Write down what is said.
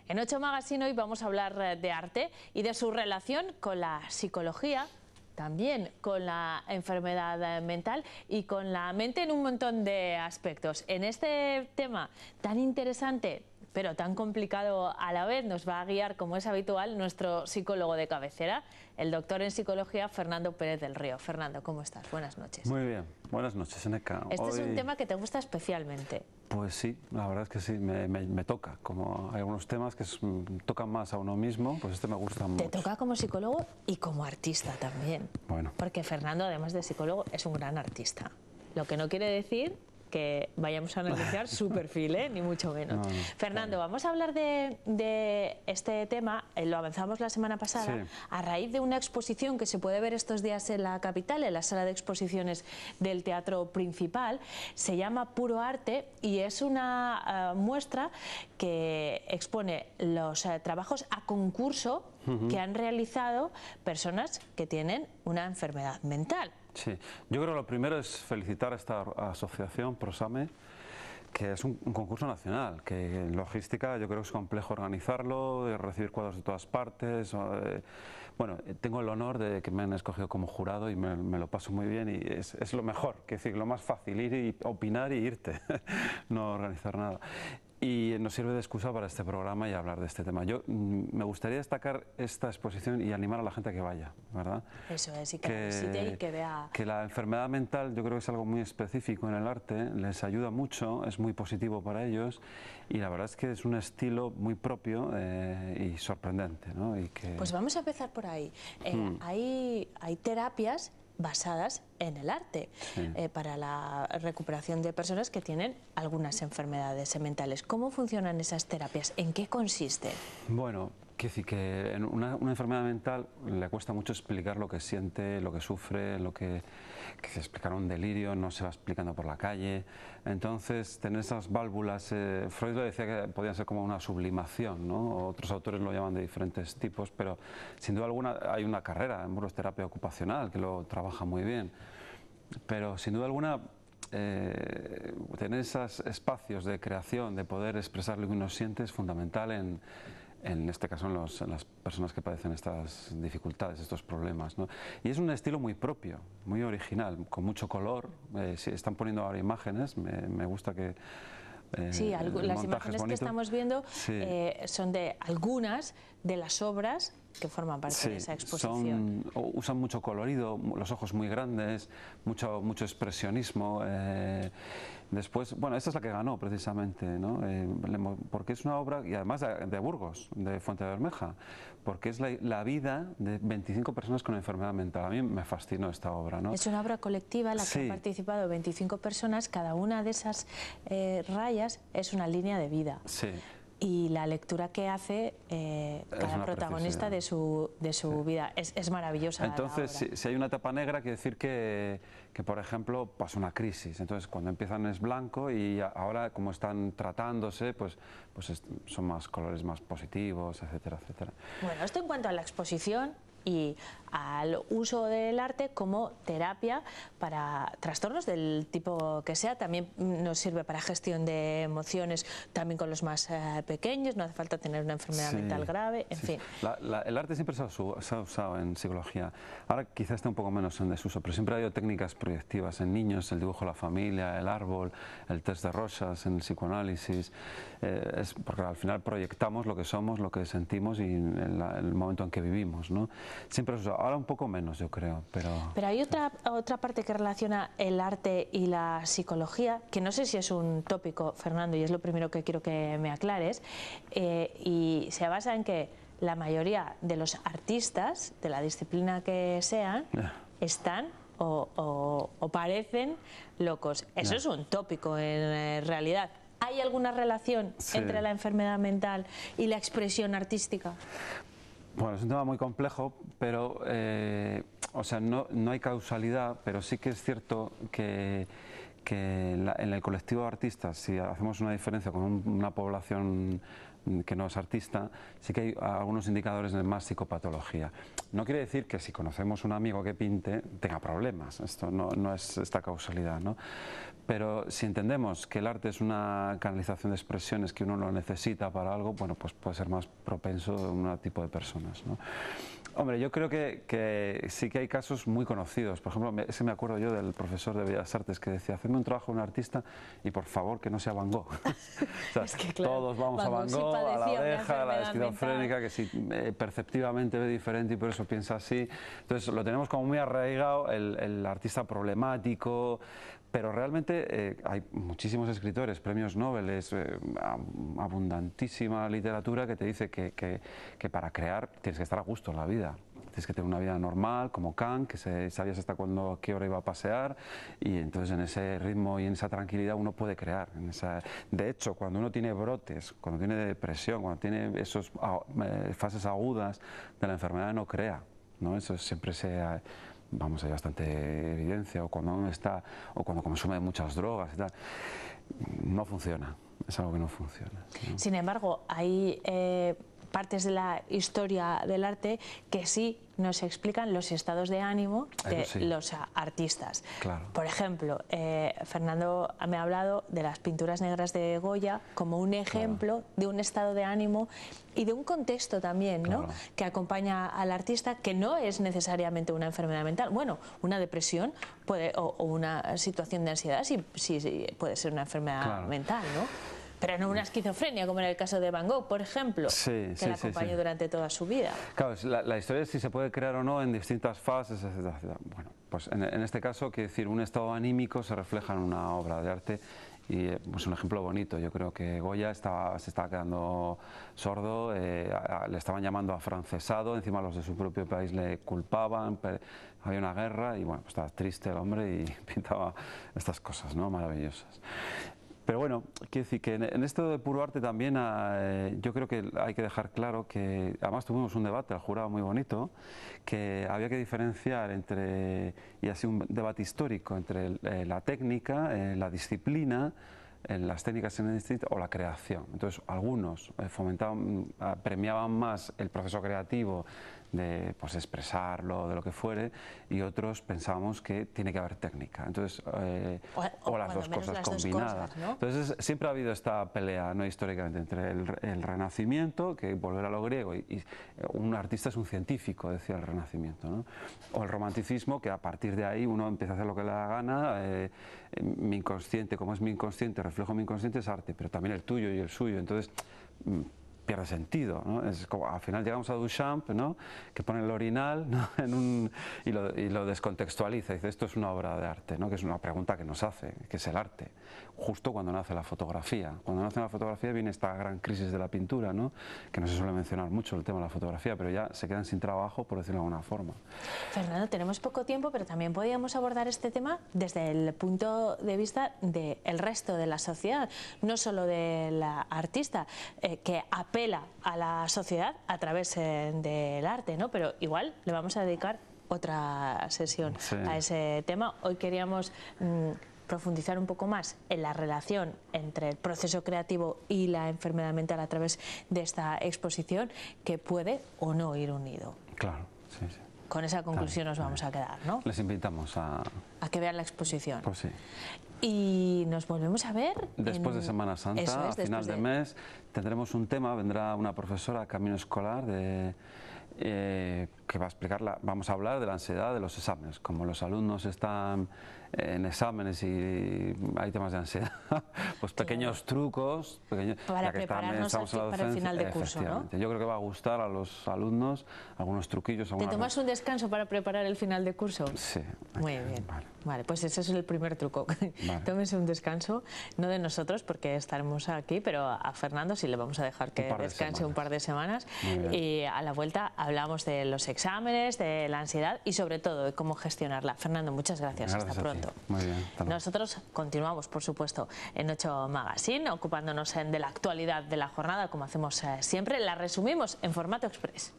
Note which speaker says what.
Speaker 1: En 8 Magazine hoy vamos a hablar de arte y de su relación con la psicología, también con la enfermedad mental y con la mente en un montón de aspectos. En este tema tan interesante pero tan complicado a la vez nos va a guiar, como es habitual, nuestro psicólogo de cabecera, el doctor en psicología Fernando Pérez del Río. Fernando, ¿cómo estás? Buenas noches.
Speaker 2: Muy bien, buenas noches, Eneca.
Speaker 1: Este es un tema que te gusta especialmente.
Speaker 2: Pues sí, la verdad es que sí, me toca. Como hay algunos temas que tocan más a uno mismo, pues este me gusta mucho.
Speaker 1: Te toca como psicólogo y como artista también.
Speaker 2: Bueno.
Speaker 1: Porque Fernando, además de psicólogo, es un gran artista. Lo que no quiere decir que vayamos a analizar su perfil, ni mucho menos. No, Fernando, claro. Vamos a hablar de este tema, lo avanzamos la semana pasada, sí, a raíz de una exposición que se puede ver estos días en la capital, en la sala de exposiciones del Teatro Principal. Se llama Puro Arte y es una muestra que expone los trabajos a concurso que han realizado personas que tienen una enfermedad mental.
Speaker 2: Sí, yo creo que lo primero es felicitar a esta asociación Prosame, que es un concurso nacional, que en logística yo creo que es complejo organizarlo, de recibir cuadros de todas partes. Bueno, tengo el honor de que me han escogido como jurado y me lo paso muy bien y es lo mejor, que decir, lo más fácil, ir y opinar y irte, no organizar nada. Y nos sirve de excusa para este programa y hablar de este tema. Yo me gustaría destacar esta exposición y animar a la gente a que vaya, ¿verdad?
Speaker 1: Eso es, y que visite y que vea.
Speaker 2: Que la enfermedad mental yo creo que es algo muy específico en el arte, les ayuda mucho, es muy positivo para ellos y la verdad es que es un estilo muy propio y sorprendente, ¿no? Y que...
Speaker 1: Pues vamos a empezar por ahí. Hay terapias basadas en el arte, sí, para la recuperación de personas que tienen algunas enfermedades mentales. ¿Cómo funcionan esas terapias? ¿En qué consiste?
Speaker 2: Bueno, quiero decir que en una enfermedad mental le cuesta mucho explicar lo que siente, lo que sufre, que se explicar un delirio, no se va explicando por la calle. Entonces, tener esas válvulas, Freud lo decía que podían ser como una sublimación, ¿no? Otros autores lo llaman de diferentes tipos, pero sin duda alguna hay una carrera en neuroterapia ocupacional que lo trabaja muy bien. Pero sin duda alguna tener esos espacios de creación, de poder expresar lo que uno siente es fundamental en este caso en las personas que padecen estas dificultades, estos problemas, ¿no? Y es un estilo muy propio, muy original, con mucho color. Si están poniendo ahora imágenes, me gusta que...
Speaker 1: sí, las imágenes que estamos viendo, sí, son de algunas de las obras que forman parte, sí, de esa exposición.
Speaker 2: Usan mucho colorido, los ojos muy grandes, mucho expresionismo. Después, bueno, esta es la que ganó precisamente, ¿no? Porque es una obra, y además de Burgos, de Fuente de Bermeja, porque es la vida de 25 personas con enfermedad mental. A mí me fascinó esta obra, ¿no?
Speaker 1: Es una obra colectiva en la que, sí, han participado 25 personas, cada una de esas rayas es una línea de vida.
Speaker 2: Sí.
Speaker 1: Y la lectura que hace cada protagonista de su sí, vida es maravillosa.
Speaker 2: Entonces, si hay una etapa negra, quiere decir que por ejemplo, pasa una crisis. Entonces, cuando empiezan es blanco y ahora, como están tratándose, pues son más colores más positivos, etcétera, etcétera.
Speaker 1: Bueno, esto en cuanto a la exposición y al uso del arte como terapia para trastornos del tipo que sea. También nos sirve para gestión de emociones, también con los más pequeños, no hace falta tener una enfermedad, sí, mental grave, en, sí, fin.
Speaker 2: El arte siempre se ha usado en psicología, ahora quizás está un poco menos en desuso, pero siempre ha habido técnicas proyectivas en niños, el dibujo de la familia, el árbol, el test de Rorschach en el psicoanálisis, porque al final proyectamos lo que somos, lo que sentimos y el momento en que vivimos, ¿no? Siempre se usa, ahora un poco menos yo creo, pero
Speaker 1: hay otra parte que relaciona el arte y la psicología, que no sé si es un tópico, Fernando, y es lo primero que quiero que me aclares, y se basa en que la mayoría de los artistas, de la disciplina que sean, están o parecen locos. Eso es un tópico en realidad. ¿Hay alguna relación, sí, entre la enfermedad mental y la expresión artística?
Speaker 2: Bueno, es un tema muy complejo, pero o sea, no hay causalidad, pero sí que es cierto que en el colectivo de artistas, si hacemos una diferencia con una población que no es artista, sí que hay algunos indicadores de más psicopatología. No quiere decir que si conocemos un amigo que pinte tenga problemas, esto no es esta causalidad, ¿no? Pero si entendemos que el arte es una canalización de expresiones que uno lo necesita para algo, bueno, pues puede ser más propenso a un tipo de personas, ¿no? Hombre, yo creo que sí que hay casos muy conocidos. Por ejemplo, ese me acuerdo yo del profesor de Bellas Artes que decía, hacedme un trabajo de un artista y por favor que no sea Van Gogh. O sea,
Speaker 1: es que, claro,
Speaker 2: todos vamos a Van Gogh, a la oreja, a la esquizofrénica, que sí, perceptivamente ve diferente y por eso piensa así. Entonces lo tenemos como muy arraigado, el artista problemático. Pero realmente hay muchísimos escritores, premios Nobel, abundantísima literatura que te dice que para crear tienes que estar a gusto en la vida. Tienes que tener una vida normal, como Kant, que sabías hasta qué hora iba a pasear, y entonces en ese ritmo y en esa tranquilidad uno puede crear. De hecho, cuando uno tiene brotes, cuando tiene depresión, cuando tiene esas fases agudas de la enfermedad, no crea, ¿no? Eso siempre vamos, hay bastante evidencia, o cuando uno está, o cuando consume muchas drogas y tal, no funciona, es algo que no funciona, ¿no?
Speaker 1: Sin embargo, hay partes de la historia del arte que sí nos explican los estados de ánimo de los artistas.
Speaker 2: Claro.
Speaker 1: Por ejemplo, Fernando me ha hablado de las pinturas negras de Goya como un ejemplo de un estado de ánimo y de un contexto también, ¿no? Que acompaña al artista, que no es necesariamente una enfermedad mental. Bueno, una depresión o una situación de ansiedad sí puede ser una enfermedad mental, ¿no? Pero no una esquizofrenia, como en el caso de Van Gogh, por ejemplo, que la acompañó durante toda su vida.
Speaker 2: Claro, la historia es si se puede crear o no en distintas fases, etcétera, etcétera. Bueno, pues en este caso, quiero decir, un estado anímico se refleja en una obra de arte y pues un ejemplo bonito. Yo creo que Goya se estaba quedando sordo, le estaban llamando afrancesado, encima los de su propio país le culpaban, había una guerra y bueno, pues estaba triste el hombre y pintaba estas cosas, ¿no? Maravillosas. Pero bueno, quiero decir que en esto de puro arte también yo creo que hay que dejar claro que, además tuvimos un debate al jurado muy bonito, que había que diferenciar entre, y así un debate histórico, entre la técnica, la disciplina, las técnicas en el distrito o la creación. Entonces algunos premiaban más el proceso creativo de pues, expresarlo, de lo que fuere, y otros pensábamos que tiene que haber técnica. Entonces, o las dos cosas combinadas. ¿No? Entonces siempre ha habido esta pelea, ¿no? Históricamente entre el Renacimiento, que volver a lo griego, y un artista es un científico, decía el Renacimiento, ¿no? O el Romanticismo, que a partir de ahí uno empieza a hacer lo que le da gana, mi inconsciente, como es mi inconsciente, reflejo mi inconsciente, es arte, pero también el tuyo y el suyo. Entonces pierde sentido, ¿no? Es como, al final llegamos a Duchamp, ¿no? Que pone el orinal, ¿no? y lo descontextualiza, dice esto es una obra de arte, ¿no? Que es una pregunta que nos hace, que es el arte, justo cuando nace la fotografía. Cuando nace la fotografía viene esta gran crisis de la pintura, ¿no? Que no se suele mencionar mucho el tema de la fotografía, pero ya se quedan sin trabajo, por decirlo de alguna forma.
Speaker 1: Fernando, tenemos poco tiempo, pero también podríamos abordar este tema desde el punto de vista del resto de la sociedad, no solo del artista, que apela a la sociedad a través del arte, ¿no? Pero igual le vamos a dedicar otra sesión a ese tema. Hoy queríamos profundizar un poco más en la relación entre el proceso creativo y la enfermedad mental a través de esta exposición, que puede o no ir unido.
Speaker 2: Claro, sí, sí.
Speaker 1: Con esa conclusión nos vamos a quedar, ¿no?
Speaker 2: Les invitamos a
Speaker 1: que vean la exposición.
Speaker 2: Pues sí.
Speaker 1: Y nos volvemos a ver
Speaker 2: después de Semana Santa, a final de mes, tendremos un tema, vendrá una profesora, Camino Escolar, que va a explicar, vamos a hablar de la ansiedad de los exámenes. Como los alumnos están en exámenes y hay temas de ansiedad, pues pequeños trucos
Speaker 1: para prepararnos para el final de curso, ¿no?
Speaker 2: Yo creo que va a gustar a los alumnos algunos truquillos.
Speaker 1: ¿Te tomas un descanso para preparar el final de curso?
Speaker 2: Sí.
Speaker 1: Muy bien. Vale, pues ese es el primer truco. Tómese un descanso, no de nosotros porque estaremos aquí, pero a Fernando sí le vamos a dejar que descanse un par de semanas. Y a la vuelta hablamos de los exámenes, de la ansiedad y sobre todo de cómo gestionarla. Fernando, muchas gracias. Hasta pronto.
Speaker 2: Muy bien.
Speaker 1: Nosotros continuamos, por supuesto, en 8 Magazine, ocupándonos de la actualidad de la jornada, como hacemos siempre. La resumimos en formato express.